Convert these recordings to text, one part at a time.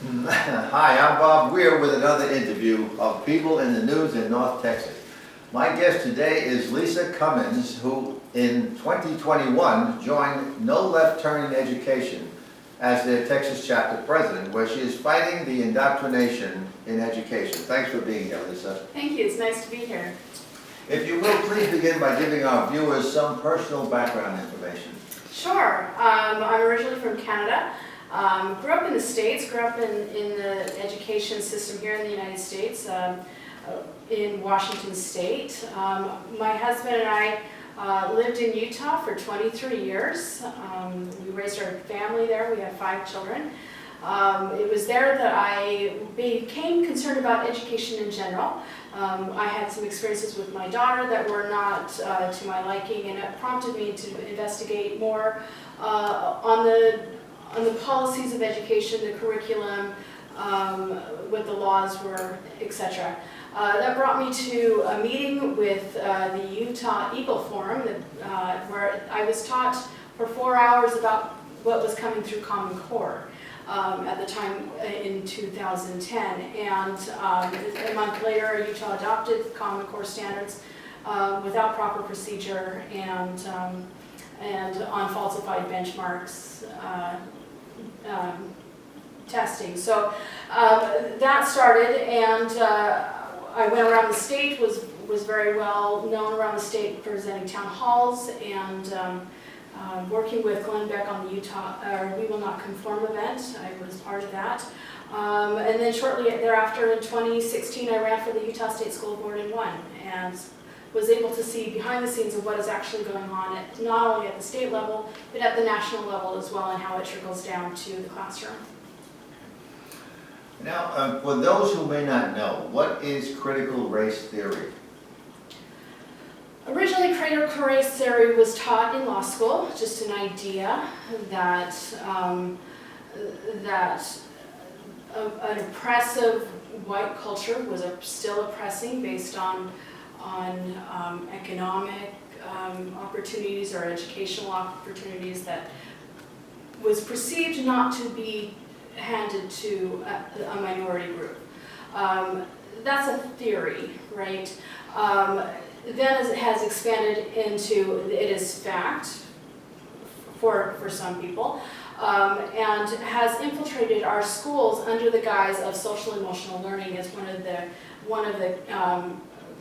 Hi, I'm Bob Weir with another interview of People in the News in North Texas. My guest today is Lisa Cummins, who in 2021 joined No Left Turn in Education as their Texas chapter president, where she is fighting the indoctrination in education. Thanks for being here, Lisa. Thank you. It's nice to be here. If you will, please begin by giving our viewers some personal background information. Sure. I'm originally from Canada. Grew up in the States, grew up in the education system here in the United States, in Washington State. My husband and I lived in Utah for 23 years. We raised our family there. We have 5 children. It was there that I became concerned about education in general. I had some experiences with my daughter that were not to my liking, and it prompted me to investigate more on the policies of education, the curriculum, what the laws were, etc. That brought me to a meeting with the Utah Eagle Forum where I was taught for 4 hours about what was coming through Common Core at the time in 2010. And a month later, Utah adopted Common Core standards without proper procedure and on falsified benchmarks. Testing. So that started, and I went around the state, was very well known around the state, presenting town halls and working with Glenn Beck on the Utah We Will Not Conform event. I was part of that. And then shortly thereafter, in 2016, I ran for the Utah State School Board and won, and was able to see behind the scenes of what is actually going on, not only at the state level, but at the national level as well, and how it trickles down to the classroom. Now, for those who may not know, what is critical race theory? Originally, critical race theory was taught in law school, just an idea that an oppressive white culture was still oppressing based on economic opportunities or educational opportunities that was perceived not to be handed to a minority group. That's a theory, right? Then as it has expanded into it is fact for some people, and has infiltrated our schools under the guise of social emotional learning as one of the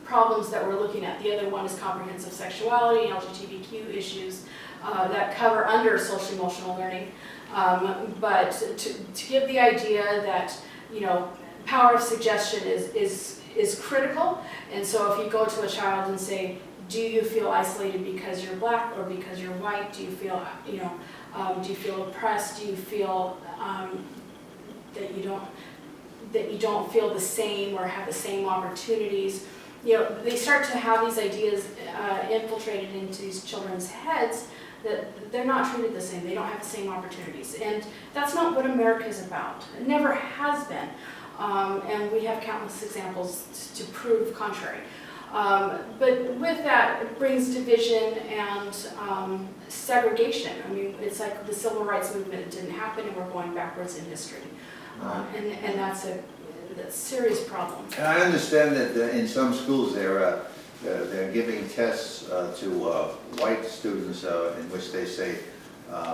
problems that we're looking at. The other one is comprehensive sexuality and LGBTQ issues that cover under social emotional learning. But to give the idea that, you know, power of suggestion is critical, and so if you go to a child and say, do you feel isolated because you're black or because you're white? Do you feel, do you feel oppressed? Do you feel that you don't feel the same or have the same opportunities? You know, they start to have these ideas infiltrated into these children's heads that they're not treated the same, they don't have the same opportunities. And that's not what America is about. It never has been. And we have countless examples to prove contrary. But with that, it brings division and segregation. I mean, it's like the civil rights movement, it didn't happen and we're going backwards in history. And that's a serious problem. And I understand that in some schools they're giving tests to white students in which they say,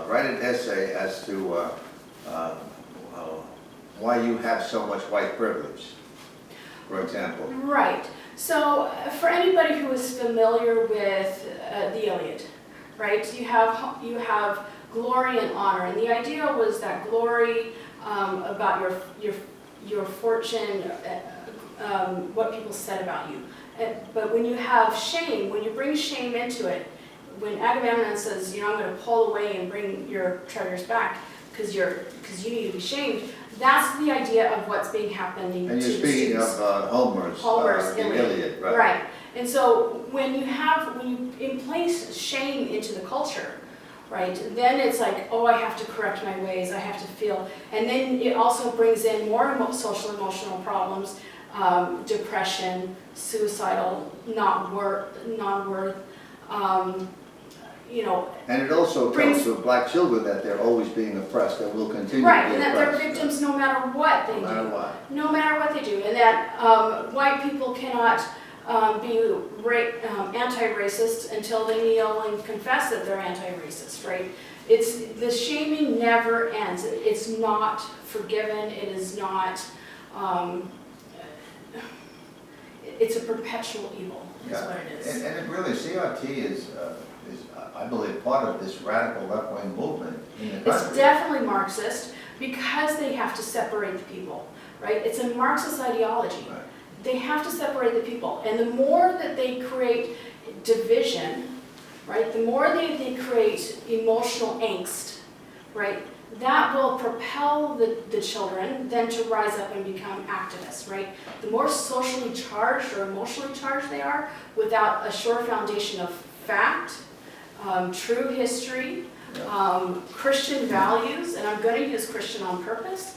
write an essay as to why you have so much white privilege, for example. Right. So for anybody who is familiar with the Iliad, right, you have glory and honor, and the idea was that glory about your fortune, what people said about you. But when you have shame, when you bring shame into it, when Agamemnon says, you know, I'm going to pull away and bring your treasures back because you need to be shamed, that's the idea of what's being happening to the students. And you're speaking of Homer's Iliad, right? Right. And so when you place shame into the culture, right, then it's like, oh, I have to correct my ways, I have to feel, and then it also brings in more social emotional problems, depression, suicidal, non-worth, you know, And it also tells the black children that they're always being oppressed, and will continue to right, be and that they're oppressed. victims no matter what they do. No matter what. No matter what they do, and that white people cannot be anti-racist until they kneel and confess that they're anti-racist, right? The shaming never ends. It's not forgiven. It is not. It's a perpetual evil. Is what it is. And it really, CRT is I believe, part of this radical left-wing movement in the country. It's definitely Marxist because they have to separate the people, right? It's a Marxist ideology. Right. They have to separate the people. And the more that they create division, right, the more they create emotional angst, right, that will propel the children then to rise up and become activists, right? The more socially charged or emotionally charged they are without a sure foundation of fact, true history, Christian values, and I'm going to use Christian on purpose.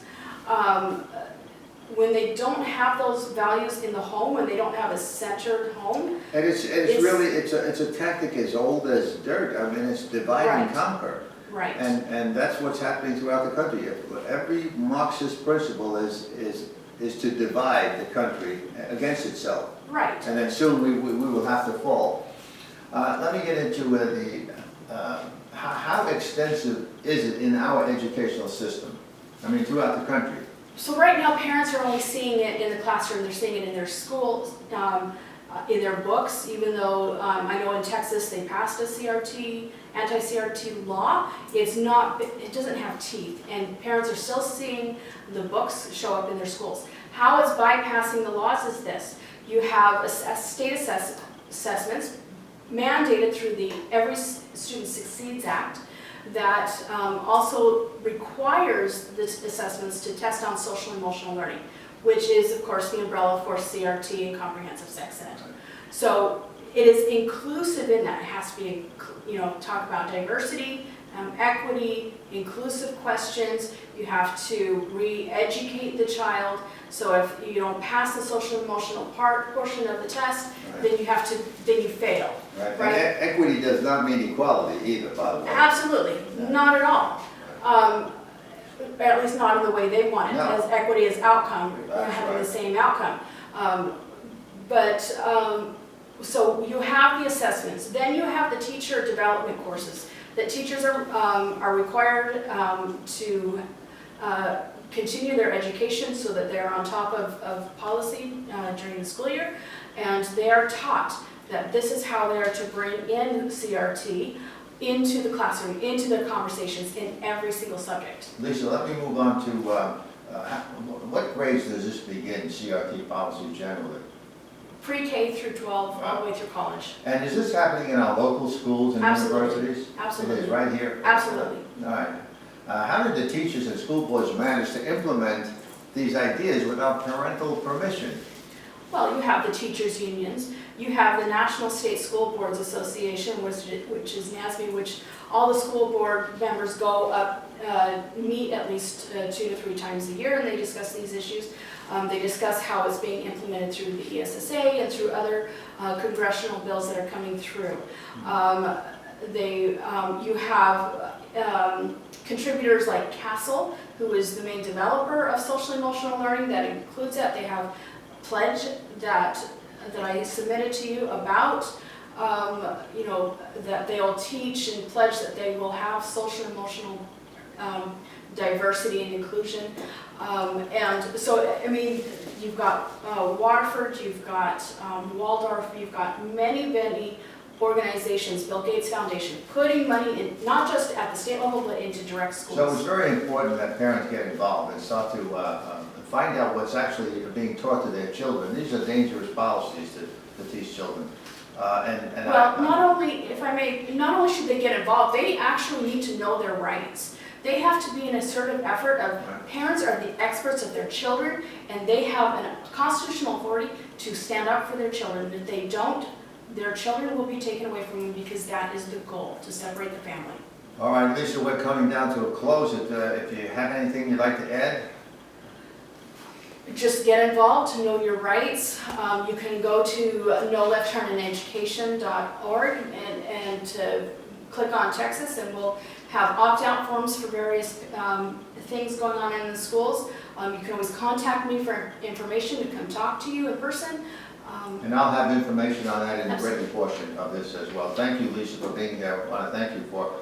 When they don't have those values in the home, when they don't have a centered home, and it's really a tactic as old as dirt. I mean, it's divide and conquer. Right. And that's what's happening throughout the country. Every Marxist principle is to divide the country against itself. Right. And then soon we will have to fall. Let me get into how extensive is it in our educational system? I mean, throughout the country. So right now, parents are only seeing it in the classroom. They're seeing it in their schools, in their books, even though I know in Texas they passed a anti-CRT law. It doesn't have teeth, and parents are still seeing the books show up in their schools. How is bypassing the laws is this. You have state assessments mandated through the Every Student Succeeds Act that also requires the assessments to test on social and emotional learning, which is, of course, the umbrella for CRT and comprehensive sex ed. So it is inclusive in that. It has to be, talk about diversity, equity, inclusive questions. You have to re-educate the child. So if you don't pass the social and emotional portion of the test, then you fail. Right. Right? And equity does not mean equality either, by the way. Absolutely, not at all. At least not in the way they want it, No. as equity is outcome, having right. the same outcome. So you have the assessments, then you have the teacher development courses that teachers are required to continue their education so that they're on top of policy during the school year, and they are taught that this is how they are to bring in CRT into the classroom, into their conversations in every single subject. Lisa, let me move on to what grades does this begin, CRT policy generally? Pre-K through 12, all the way through college. And is this happening in our local schools and universities? Absolutely. It is, right here? Absolutely. All right. How did the teachers and school boards manage to implement these ideas without parental permission? Well, you have the teachers' unions. You have the National State School Boards Association, which is NASB, which all the school board members go up, meet at least 2 to 3 times a year, and they discuss these issues. They discuss how it's being implemented through the ESSA and through other congressional bills that are coming through. You have contributors like Castle, who is the main developer of social emotional learning that includes that. They have a pledge that I submitted to you about, that they'll teach and pledge that they will have social emotional diversity and inclusion. And so, I mean, you've got Waterford, you've got Waldorf, you've got many organizations, Bill Gates Foundation, putting money in, not just at the state level, but into direct schools. So it's very important that parents get involved and start to find out what's actually being taught to their children. These are dangerous policies to teach children. Not only should they get involved, they actually need to know their rights. They have to be an assertive effort of parents are the experts of their children, and they have a constitutional authority to stand up for their children. If they don't, their children will be taken away from them because that is the goal, to separate the family. All right, Lisa, we're coming down to a close. If you have anything you'd like to add? Just get involved to know your rights. You can go to noleftturninaeducation.org and click on Texas, and we'll have opt-out forms for various things going on in the schools. You can always contact me for information to come talk to you in person. And I'll have information on that in the written portion of this as well. Thank you, Lisa, for being here. I want to thank you for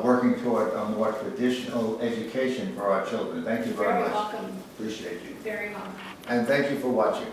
working toward a more traditional education for our children. Thank you very much. Very welcome. Appreciate you. Very welcome. And thank you for watching.